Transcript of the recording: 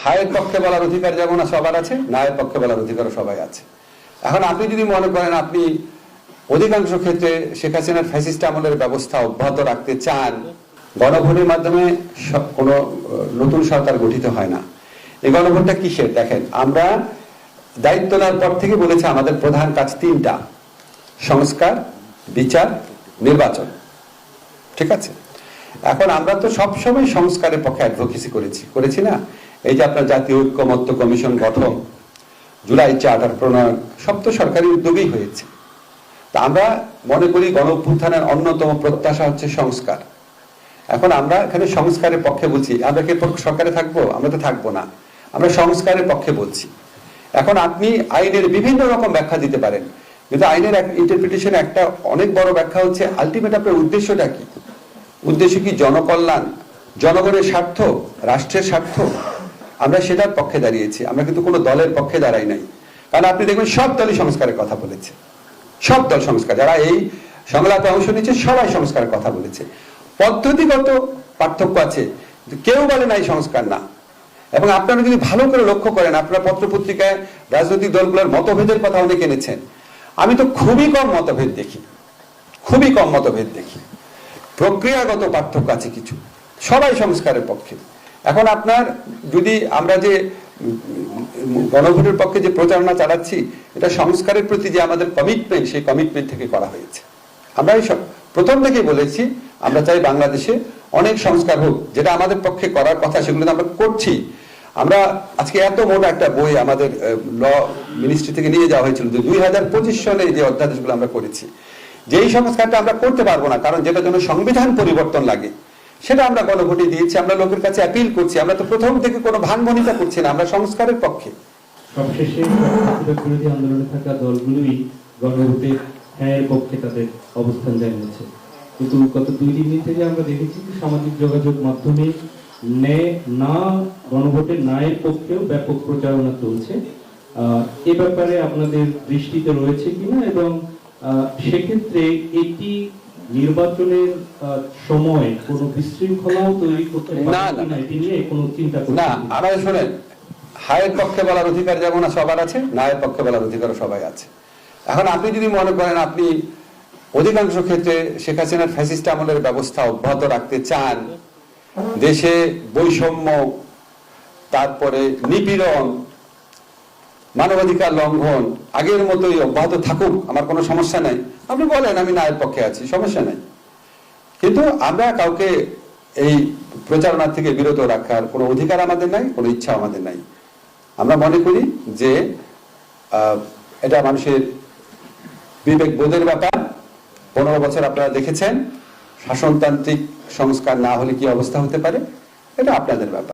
হায়ের পক্ষে বলার অধিকার যেমন সবার আছে, নায়ের পক্ষে বলার অধিকারও সবাই আছে। এখন আপনি যদি মনে করেন আপনি অধিকাংশ ক্ষেত্রে শেখ হাসিনার ফ্যাসিস্ট আমলের ব্যবস্থা অব্যাহত রাখতে চান, গণভোটের মাধ্যমে কোনো নতুন সরকার গঠিত হয় না। এই গণভোটটা কিসের? দেখেন, আমরা দায়িত্ব নেওয়ার পর থেকে বলেছি আমাদের প্রধান কাজ তিনটা: সংস্কার, বিচার, নির্বাচন। ঠিক আছে? এখন আমরা তো সবসময় সংস্কারের পক্ষে অ্যাডভোকেসি করেছি না? এই যে আপনার জাতীয় ঐক্যমত্য কমিশন গঠন, জুলাই চার্টার প্রণয়ন, সব তো সরকারি উদ্যোগেই হয়েছে। তা আমরা মনে করি গণ অভ্যুত্থানের অন্যতম প্রত্যাশা হচ্ছে সংস্কার। এখন আমরা এখানে সংস্কারের পক্ষে বলছি। আমরা কি সরকারে থাকবো? আমরা তো থাকবো না। আমরা সংস্কারের পক্ষে বলছি। এখন আপনি আইনের বিভিন্ন রকম ব্যাখ্যা দিতে পারেন, কিন্তু আইনের ইন্টারপ্রিটেশন একটা অনেক বড় ব্যাখ্যা হচ্ছে আলটিমেট আপনার উদ্দেশ্যটা কি? উদ্দেশ্য কি জনকল্যাণ, জনগণের স্বার্থ, রাষ্ট্রের স্বার্থ? আমরা সেটার পক্ষে দাঁড়িয়েছি। আমরা কিন্তু কোনো দলের পক্ষে দাঁড়াই নাই। কারণ আপনি দেখবেন সব দলই সংস্কারের কথা বলেছে। সব দল সংস্কার, যারা এই সংলাপে অংশ নিচ্ছে সবাই সংস্কারের কথা বলেছে। পদ্ধতিগত পার্থক্য আছে, কেউ বলে নাই সংস্কার না। এবং আপনারা যদি ভালো করে লক্ষ্য করেন, আপনারা পত্রপত্রিকায় রাজনৈতিক দলগুলোর মতভেদের কথা অনেক এনেছেন। আমি তো খুবই কম মতভেদ দেখি, খুবই কম মতভেদ দেখি। প্রক্রিয়াগত পার্থক্য আছে কিছু, সবাই সংস্কারের পক্ষে। এখন আপনার যদি আমরা যে গণভোটের পক্ষে যে প্রচারণা চালাচ্ছি, এটা সংস্কারের প্রতি যে আমাদের কমিটমেন্ট, সেই কমিটমেন্ট থেকে করা হয়েছে। আমরা প্রথম থেকেই বলেছি আমরা চাই বাংলাদেশে অনেক সংস্কার হোক, যেটা আমাদের পক্ষে করার কথা সেগুলো আমরা করছি। আমরা আজকে এত মোটা একটা বই আমাদের ল মিনিস্ট্রি থেকে নিয়ে যাওয়া হয়েছিল, যে 2025 সনে যে অধ্যাদেশগুলো আমরা করেছি, যেই সংস্কারটা আমরা করতে পারবো না, কারণ যেটার জন্য সংবিধান পরিবর্তন লাগে, সেটা আমরা গণভোটে দিয়েছি। আমরা লোকের কাছে অ্যাপিল করছি। আমরা তো প্রথম থেকে কোনো ভানভনিতা করছি না, আমরা সংস্কারের পক্ষে। সবশেষে বিরোধী আন্দোলনে থাকা দলগুলোই গণভোটে হ্যাঁ পক্ষে তাদের অবস্থান জানিয়েছে, কিন্তু গত 2 দিন থেকে আমরা দেখেছি সামাজিক যোগাযোগ মাধ্যমে গণভোটের নায়ের পক্ষেও ব্যাপক প্রচারণা চলছে। এ ব্যাপারে আপনাদের দৃষ্টিতে রয়েছে কিনা, এবং সেক্ষেত্রে এটি নির্বাচনের সময় কোনো বিশৃঙ্খলাও তৈরি করতে পারে না, এটি নিয়ে কোনো চিন্তা না? আপনারা শোনেন, হায়ের পক্ষে বলার অধিকার যেমন সবার আছে, নায়ের পক্ষে বলার অধিকারও সবাই আছে। এখন আপনি যদি মনে করেন আপনি অধিকাংশ ক্ষেত্রে শেখ হাসিনার ফ্যাসিস্ট আমলের ব্যবস্থা অব্যাহত রাখতে চান, দেশে বৈষম্য, তারপরে নিপীড়ন, মানবাধিকার লঙ্ঘন আগের মতোই অব্যাহত থাকুক, আমার কোনো সমস্যা নাই, আপনি বলেন আমি নায়ের পক্ষে আছি, সমস্যা নাই। কিন্তু আমরা কাউকে এই প্রচারণা থেকে বিরত রাখার কোনো অধিকার আমাদের নাই, কোনো ইচ্ছা আমাদের নাই। আমরা মনে করি যে এটা মানুষের বিবেক বোধের ব্যাপার। 15 বছর আপনারা দেখেছেন শাসনতান্ত্রিক সংস্কার না হলে কি অবস্থা হতে পারে, এটা আপনাদের ব্যাপার।